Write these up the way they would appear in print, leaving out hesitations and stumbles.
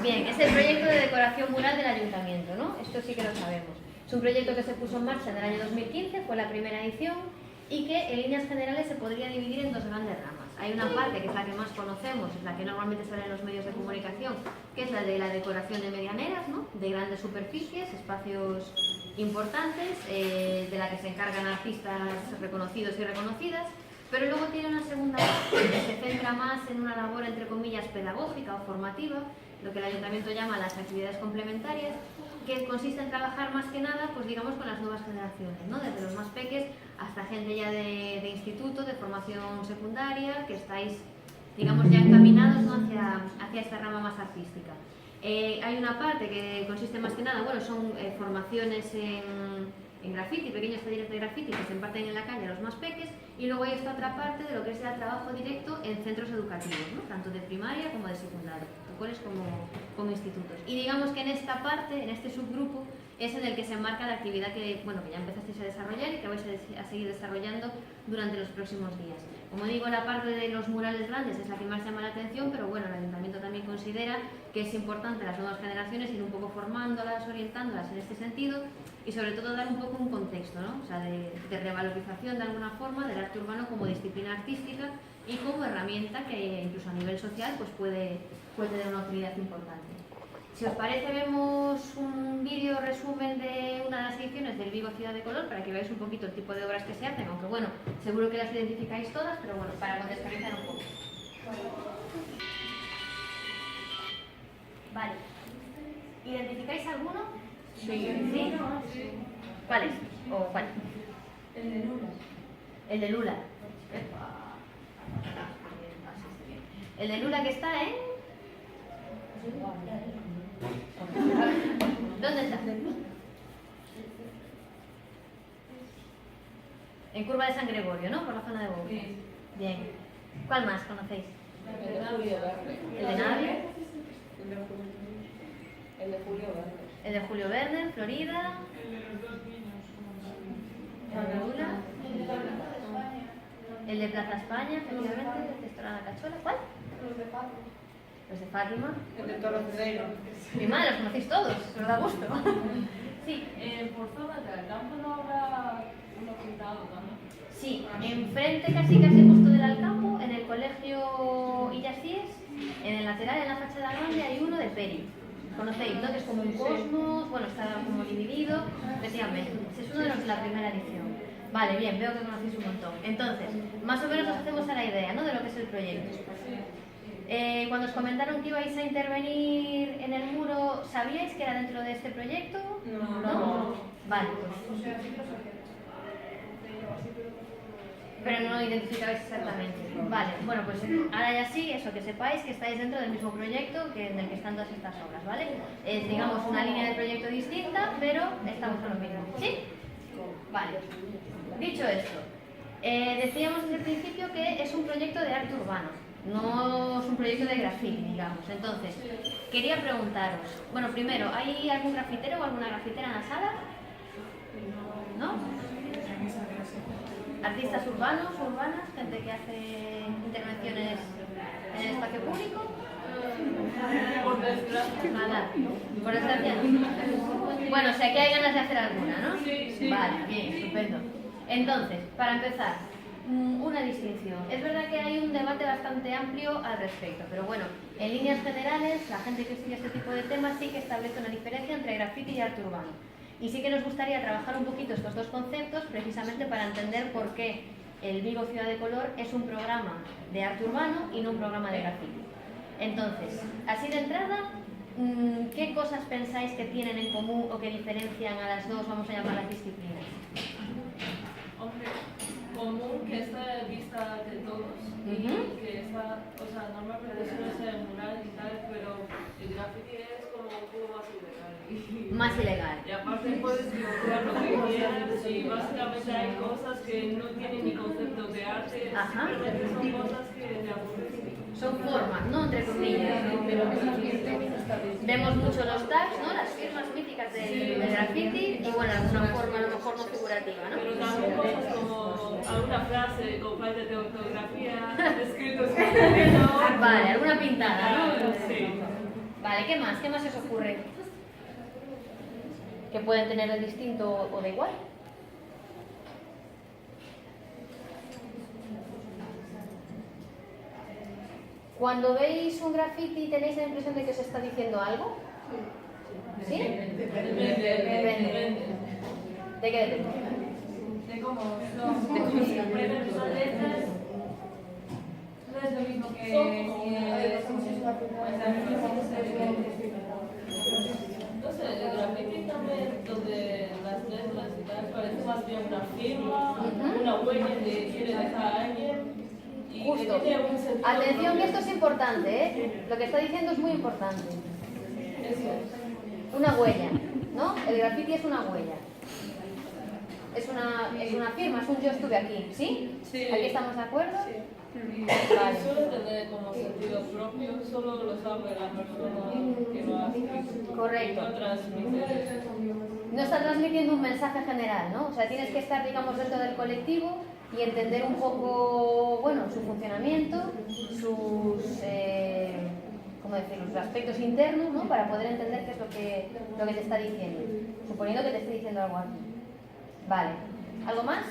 Bien, es el proyecto de decoración mural del ayuntamiento, ¿no? Esto sí que lo sabemos. Es un proyecto que se puso en marcha en el año 2015, fue la primera edición, y que en líneas generales se podría dividir en dos grandes ramas. Hay una parte que es la que más conocemos, es la que normalmente sale en los medios de comunicación, que es la de la decoración de medianeras, ¿no? De grandes superficies, espacios importantes, de la que se encargan artistas reconocidos y reconocidas. Pero luego tiene una segunda parte que se centra más en una labor, entre comillas, pedagógica o formativa, lo que el ayuntamiento llama las actividades complementarias, que consiste en trabajar más que nada, pues digamos, con las nuevas generaciones, ¿no? Desde los más peques hasta gente ya de instituto, de formación secundaria, que estáis, digamos, ya encaminados, ¿no? hacia esta rama más artística. Hay una parte que consiste más que nada, bueno, son formaciones en graffiti, pequeños talleres de graffiti que se imparten en la calle a los más peques, y luego hay esta otra parte de lo que es el trabajo directo en centros educativos, ¿no? Tanto de primaria como de secundaria, coles como institutos. Y digamos que en esta parte, en este subgrupo, es en el que se enmarca la actividad que, bueno, que ya empezasteis a desarrollar y que vais a seguir desarrollando durante los próximos días. Como digo, la parte de los murales grandes es la que más llama la atención, pero bueno, el ayuntamiento también considera que es importante las nuevas generaciones ir un poco formándolas, orientándolas en este sentido, y sobre todo dar un poco un contexto, ¿no? O sea, de revalorización de alguna forma del arte urbano como disciplina artística y como herramienta que incluso a nivel social pues puede tener una utilidad importante. Si os parece, vemos un vídeo resumen de una de las ediciones del Vigo Ciudad de Color para que veáis un poquito el tipo de obras que se hacen, aunque bueno, seguro que las identificáis todas, pero bueno, para contextualizar un poco. Vale. ¿Identificáis alguno? Sí. ¿Sí? ¿Cuál es? ¿O cuál? El de Lula. El de Lula. El de Lula que está en... ¿Dónde está? En Curva de San Gregorio, ¿no? Por la zona de Bobo. Sí. Bien. ¿Cuál más conocéis? El de Julio Verne. ¿El de Navia? El de Julio Verne. El de Julio Verne, en Florida. El de Lula. El de Plaza España, efectivamente, el de Estorana Cachola. ¿Cuál? Los de Paco. Los de Fátima. El de Torrecedero. Mi madre, los conocéis todos, os da gusto. Sí. Por zona del campo no habrá uno pintado también. Sí, enfrente casi justo del Alcampo, en el colegio Illasíes, en el lateral, en la fachada grande, hay uno de Peri. ¿Conocéis, no? Que es como un cosmos, bueno, está como dividido, efectivamente. Ese es uno de los de la primera edición. Vale, bien, veo que conocéis un montón. Entonces, más o menos nos hacemos a la idea, ¿no? De lo que es el proyecto. Cuando os comentaron que ibais a intervenir en el muro, ¿sabíais que era dentro de este proyecto? No. Vale, pues... Pero no identificabais exactamente. Vale, bueno, pues ahora ya sí, eso, que sepáis que estáis dentro del mismo proyecto que en el que están todas estas obras, ¿vale? Es, digamos, una línea de proyecto distinta, pero estamos con lo mismo. ¿Sí? Vale. Dicho esto, decíamos desde el principio que es un proyecto de arte urbano, no es un proyecto de graffiti, digamos. Entonces, quería preguntaros, bueno, primero, ¿hay algún grafitero o alguna grafitera en la sala? ¿No? ¿Artistas urbanos o urbanas? ¿Gente que hace intervenciones en el espacio público? Por desgracia. Nada. Por desgracia no. Bueno, o sea que hay ganas de hacer alguna, ¿no? Sí. Vale, bien, estupendo. Entonces, para empezar, una distinción. Es verdad que hay un debate bastante amplio al respecto, pero bueno, en líneas generales, la gente que estudia este tipo de temas sí que establece una diferencia entre graffiti y arte urbano. Y sí que nos gustaría trabajar un poquito estos dos conceptos precisamente para entender por qué el Vigo Ciudad de Color es un programa de arte urbano y no un programa de graffiti. Entonces, así de entrada, ¿qué cosas pensáis que tienen en común o que diferencian a las dos, vamos a llamarlas disciplinas? Hombre, común que está vista de todos y que está, o sea, normalmente suele ser mural y tal, pero el graffiti es como un poco más ilegal. Más ilegal. Y aparte puedes dibujar lo que quieras y básicamente hay cosas que no tienen ni concepto de arte, Ajá. simplemente son cosas que te aburren. Son formas, ¿no? Entre comillas. Vemos mucho los tags, ¿no? Las firmas míticas del graffiti y bueno, alguna forma a lo mejor no figurativa, ¿no? Pero también cosas como alguna frase con falta de ortografía, escritos con Vale, alguna pintada, ¿no? Sí. Vale, ¿qué más? ¿Qué más se os ocurre? ¿Que pueden tener de distinto o de igual? Cuando veis un graffiti, ¿tenéis la impresión de que os está diciendo algo? ¿Sí? Depende. ¿De qué depende? De cómo son. Por ejemplo, son letras. No es lo mismo que. No sé, el graffiti también, donde las letras y tal, parece más bien una firma, una huella que quiere dejar a alguien. Y que Justo. tiene un sentido Atención que propio. esto es importante, ¿eh? Lo que está diciendo es muy importante. Eso. Una huella, ¿no? El graffiti es una huella. Es una firma, es un yo estuve aquí, ¿sí? Sí. ¿Aquí estamos de acuerdo? Y Vale. suele tener como sentido propio, solo lo sabe la persona que lo ha escrito. Correcto. No transmite. No está transmitiendo un mensaje general, ¿no? O sea, tienes que estar, digamos, dentro del colectivo y entender un poco, bueno, su funcionamiento, sus, ¿cómo decirlo?, sus aspectos internos, ¿no? Para poder entender qué es lo que te está diciendo, suponiendo que te esté diciendo algo aquí. Vale. ¿Algo más?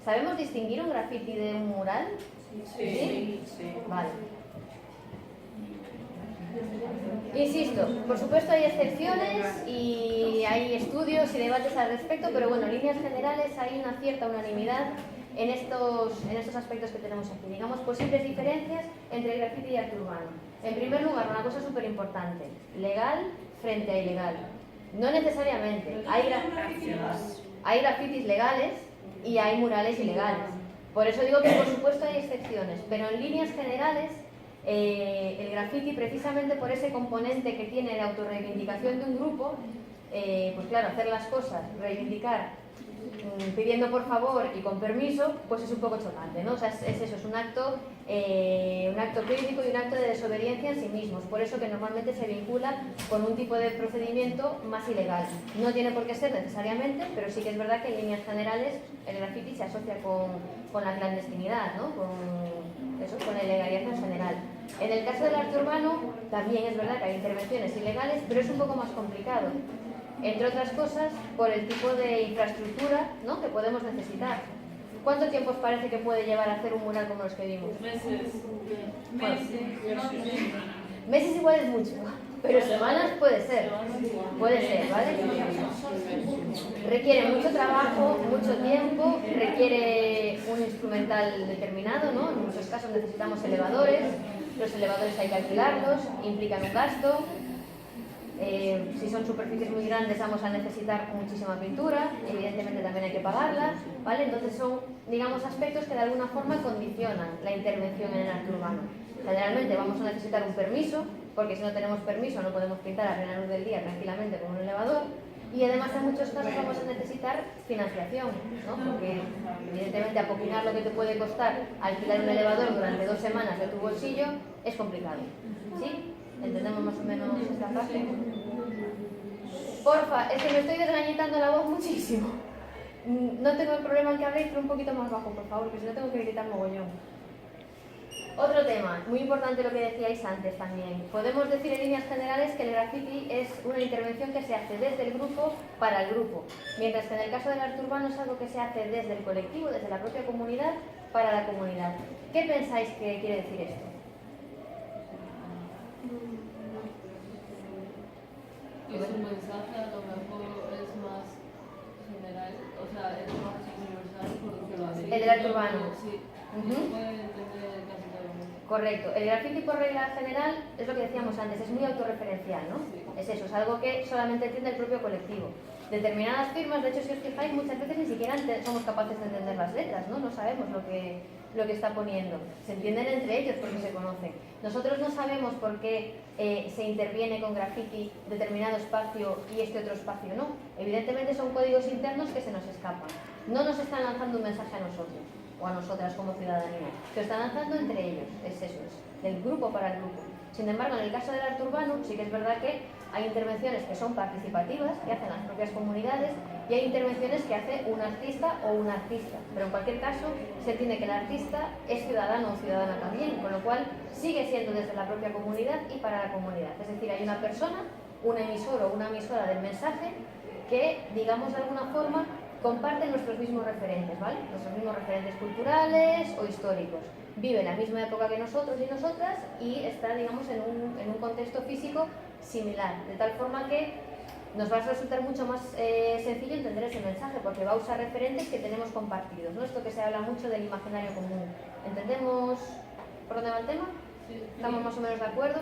¿Sabemos distinguir un graffiti de un mural? ¿Sí? Vale. Insisto, por supuesto hay excepciones y hay estudios y debates al respecto, pero bueno, en líneas generales hay una cierta unanimidad en estos aspectos que tenemos aquí. Digamos, posibles diferencias entre el graffiti y arte urbano. En primer lugar, una cosa súper importante, legal frente a ilegal. No necesariamente, hay grafitis legales y hay murales ilegales. Por eso digo que por supuesto hay excepciones, pero en líneas generales el graffiti, precisamente por ese componente que tiene de autorreivindicación de un grupo, pues claro, hacer las cosas, reivindicar pidiendo por favor y con permiso, pues es un poco chocante, ¿no? O sea, es eso, es un acto crítico y un acto de desobediencia en sí mismos. Por eso que normalmente se vincula con un tipo de procedimiento más ilegal. No tiene por qué ser necesariamente, pero sí que es verdad que en líneas generales el graffiti se asocia con la clandestinidad, ¿no? Con la ilegalidad en general. En el caso del arte urbano también es verdad que hay intervenciones ilegales, pero es un poco más complicado. Entre otras cosas, por el tipo de infraestructura, ¿no?, que podemos necesitar. ¿Cuánto tiempo os parece que puede llevar a hacer un mural como los que vimos? Meses. Meses igual es mucho, pero semanas puede ser. Puede ser, ¿vale? Requiere mucho trabajo, mucho tiempo, requiere un instrumental determinado, ¿no? En muchos casos necesitamos elevadores, los elevadores hay que alquilarlos, implican un gasto. Si son superficies muy grandes vamos a necesitar muchísima pintura, evidentemente también hay que pagarla, ¿vale? Entonces son, digamos, aspectos que de alguna forma condicionan la intervención en el arte urbano. Generalmente vamos a necesitar un permiso, porque si no tenemos permiso no podemos pintar a plena luz del día tranquilamente con un elevador, y además en muchos casos vamos a necesitar financiación, ¿no? Porque evidentemente apoquinar lo que te puede costar alquilar un elevador durante 2 semanas de tu bolsillo es complicado, ¿sí? ¿Entendemos más o menos esta parte? Porfa, es que me estoy desgañitando la voz muchísimo. No tengo el problema en que habléis, pero un poquito más bajo, por favor, que si no tengo que gritar mogollón. Otro tema, muy importante lo que decíais antes también. Podemos decir en líneas generales que el graffiti es una intervención que se hace desde el grupo para el grupo, mientras que en el caso del arte urbano es algo que se hace desde el colectivo, desde la propia comunidad, para la comunidad. ¿Qué pensáis que quiere decir esto? Y su mensaje a lo mejor es más general, o sea, es más universal por decirlo así. El del arte urbano. Sí, Ujú. se puede entender casi todo el mundo. Correcto. El graffiti por regla general es lo que decíamos antes, es muy autorreferencial, ¿no? Sí. Es eso, es algo que solamente entiende el propio colectivo. Determinadas firmas, de hecho, si os fijáis, muchas veces ni siquiera somos capaces de entender las letras, ¿no? No sabemos lo que está poniendo. Se entienden entre ellos porque se conocen. Nosotros no sabemos por qué se interviene con graffiti determinado espacio y este otro espacio no. Evidentemente son códigos internos que se nos escapan. No nos están lanzando un mensaje a nosotros o a nosotras como ciudadanía. Se lo están lanzando entre ellos. Es eso, es del grupo para el grupo. Sin embargo, en el caso del arte urbano sí que es verdad que hay intervenciones que son participativas, que hacen las propias comunidades, y hay intervenciones que hace un artista o una artista. Pero en cualquier caso, se entiende que el artista es ciudadano o ciudadana también, con lo cual sigue siendo desde la propia comunidad y para la comunidad. Es decir, hay una persona, un emisor o una emisora del mensaje que, digamos de alguna forma, comparten nuestros mismos referentes, ¿vale? Nuestros mismos referentes culturales o históricos. Vive en la misma época que nosotros y nosotras y está, digamos, en un contexto físico similar, de tal forma que nos va a resultar mucho más sencillo entender ese mensaje, porque va a usar referentes que tenemos compartidos, ¿no? Esto que se habla mucho del imaginario común. ¿Entendemos por dónde va el tema? Sí. ¿Estamos más o menos de acuerdo?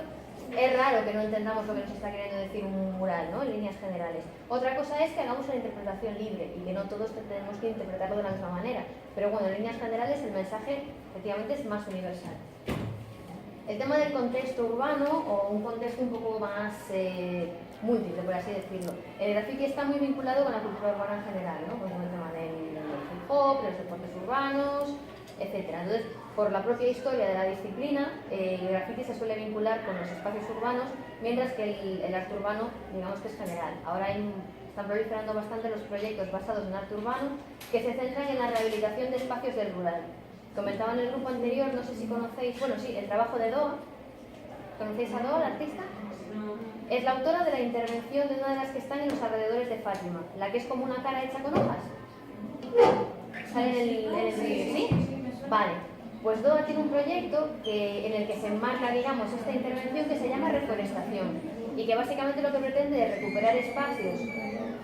Es raro que no entendamos lo que nos está queriendo decir un mural, ¿no? En líneas generales. Otra cosa es que hagamos una interpretación libre y que no todos tenemos que interpretarlo de la misma manera. Pero bueno, en líneas generales el mensaje efectivamente es más universal. El tema del contexto urbano, o un contexto un poco más múltiple, por así decirlo. El graffiti está muy vinculado con la cultura urbana en general, ¿no? Pues con el tema del hip hop, de los deportes urbanos, etc. Entonces, por la propia historia de la disciplina, el graffiti se suele vincular con los espacios urbanos, mientras que el arte urbano, digamos que es general. Ahora están proliferando bastante los proyectos basados en arte urbano que se centran en la rehabilitación de espacios del rural. Comentaba en el grupo anterior, no sé si conocéis, bueno, sí, el trabajo de Doa. ¿Conocéis a Doa, la artista? Es la autora de la intervención de una de las que están en los alrededores de Fátima, la que es como una cara hecha con hojas. ¿Sale en el vídeo? ¿Sí? Vale. Pues Doa tiene un proyecto en el que se enmarca, digamos, esta intervención que se llama reforestación y que básicamente lo que pretende es recuperar espacios,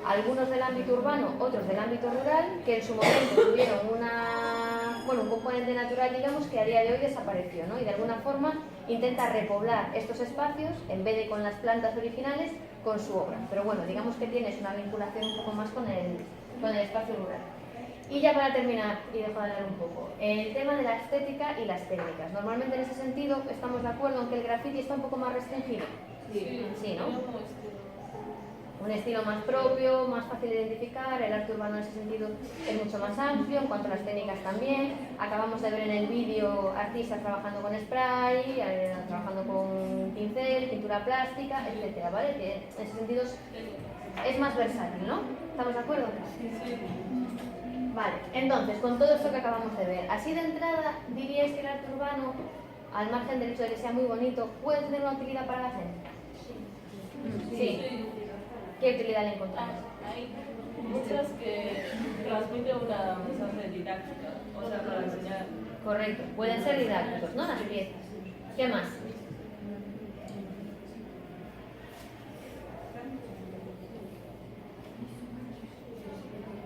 algunos del ámbito urbano, otros del ámbito rural, que en su momento tuvieron un componente natural, digamos, que a día de hoy desapareció, ¿no? Y de alguna forma intenta repoblar estos espacios, en vez de con las plantas originales, con su obra. Pero bueno, digamos que tienes una vinculación un poco más con el espacio rural. Y ya para terminar, y dejo de hablar un poco, el tema de la estética y las técnicas. Normalmente en ese sentido estamos de acuerdo en que el graffiti está un poco más restringido. Sí, ¿no? Un estilo más propio, más fácil de identificar. El arte urbano en ese sentido es mucho más amplio, en cuanto a las técnicas también. Acabamos de ver en el vídeo artistas trabajando con spray, trabajando con pincel, pintura plástica, etcétera, ¿vale? Que en ese sentido es más versátil, ¿no? ¿Estamos de acuerdo? Sí. Vale, entonces, con todo esto que acabamos de ver, así de entrada, ¿diríais que el arte urbano, al margen del hecho de que sea muy bonito, puede tener una utilidad para la gente? Sí. ¿Qué utilidad le encontramos? Hay muchas que transmiten una mensaje didáctica, o sea, para enseñar. Correcto, pueden ser didácticos, ¿no? Las piezas. ¿Qué más?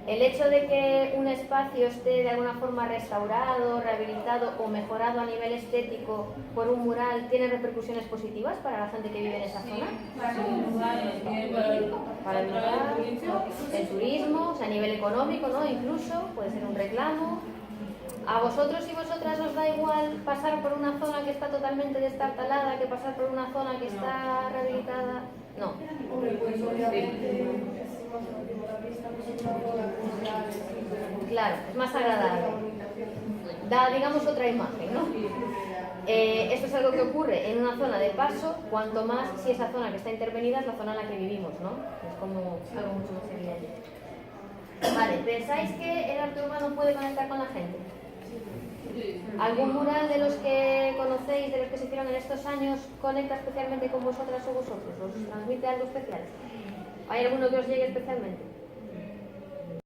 El hecho de que un espacio esté de alguna forma restaurado, rehabilitado o mejorado a nivel estético por un mural, ¿tiene repercusiones positivas para la gente que vive en esa zona? Para el lugar, el turismo, o sea, a nivel económico, ¿no? Incluso puede ser un reclamo. ¿A vosotros y vosotras os da igual pasar por una zona que está totalmente destartalada que pasar por una zona que está rehabilitada? No. Claro, es más agradable. Da, digamos, otra imagen, ¿no? Esto es algo que ocurre en una zona de paso, cuanto más si esa zona que está intervenida es la zona en la que vivimos, ¿no? Es como algo mucho más evidente. Vale, ¿pensáis que el arte urbano puede conectar con la gente? ¿Algún mural de los que conocéis, de los que se hicieron en estos años, conecta especialmente con vosotras o vosotros? ¿Os transmite algo especial? ¿Hay alguno que os llegue especialmente?